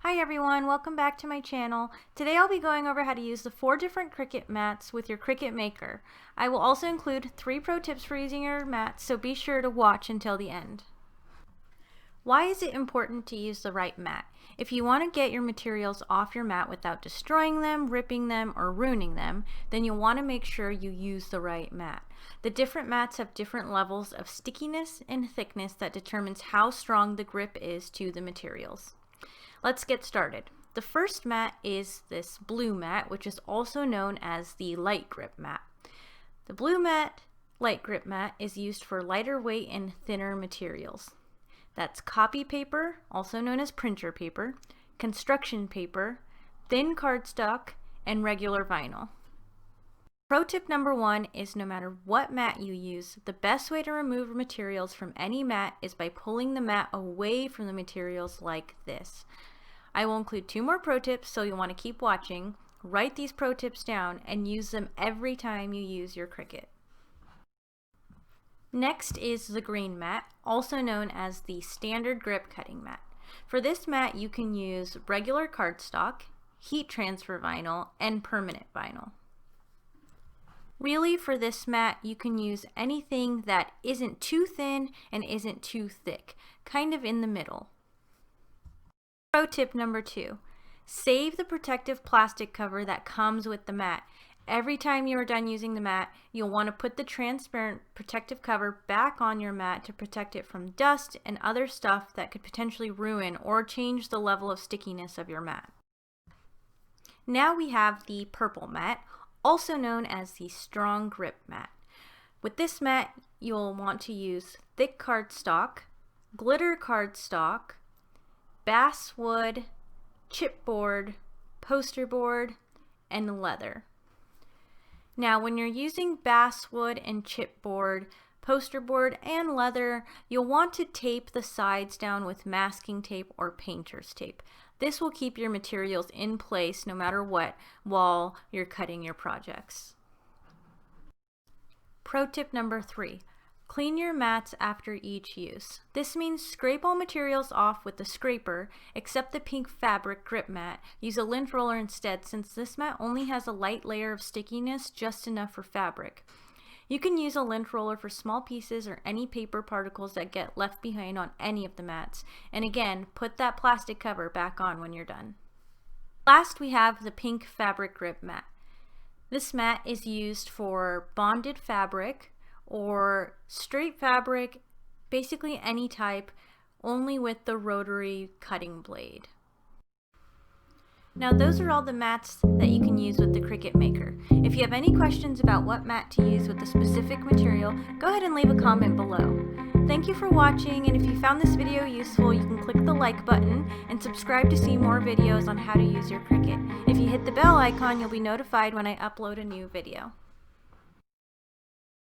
Hi everyone, welcome back to my channel. Today I'll be going over how to use the 4 different Cricut mats with your Cricut Maker. I will also include 3 pro tips for using your mats, so be sure to watch until the end. Why is it important to use the right mat? If you want to get your materials off your mat without destroying them, ripping them, or ruining them, then you'll want to make sure you use the right mat. The different mats have different levels of stickiness and thickness that determines how strong the grip is to the materials. Let's get started. The first mat is this blue mat, which is also known as the light grip mat. The blue mat, light grip mat, is used for lighter weight and thinner materials. That's copy paper, also known as printer paper, construction paper, thin cardstock, and regular vinyl. Pro tip number 1 is no matter what mat you use, the best way to remove materials from any mat is by pulling the mat away from the materials like this. I will include 2 more pro tips, so you'll want to keep watching. Write these pro tips down and use them every time you use your Cricut. Next is the green mat, also known as the standard grip cutting mat. For this mat you can use regular cardstock, heat transfer vinyl, and permanent vinyl. Really, for this mat, you can use anything that isn't too thin and isn't too thick, kind of in the middle. Pro tip number 2, save the protective plastic cover that comes with the mat. Every time you are done using the mat, you'll want to put the transparent protective cover back on your mat to protect it from dust and other stuff that could potentially ruin or change the level of stickiness of your mat. Now we have the purple mat, also known as the strong grip mat. With this mat, you'll want to use thick cardstock, glitter cardstock, basswood, chipboard, poster board, and leather. Now, when you're using basswood and chipboard, poster board, and leather, you'll want to tape the sides down with masking tape or painter's tape. This will keep your materials in place no matter what while you're cutting your projects. Pro tip number 3, clean your mats after each use. This means scrape all materials off with the scraper except the pink fabric grip mat. Use a lint roller instead, since this mat only has a light layer of stickiness, just enough for fabric. You can use a lint roller for small pieces or any paper particles that get left behind on any of the mats. And again, put that plastic cover back on when you're done. Last, we have the pink fabric grip mat. This mat is used for bonded fabric or straight fabric, basically any type, only with the rotary cutting blade. Now those are all the mats that you can use with the Cricut Maker. If you have any questions about what mat to use with a specific material, go ahead and leave a comment below. Thank you for watching, and if you found this video useful, you can click the like button and subscribe to see more videos on how to use your Cricut. If you hit the bell icon, you'll be notified when I upload a new video.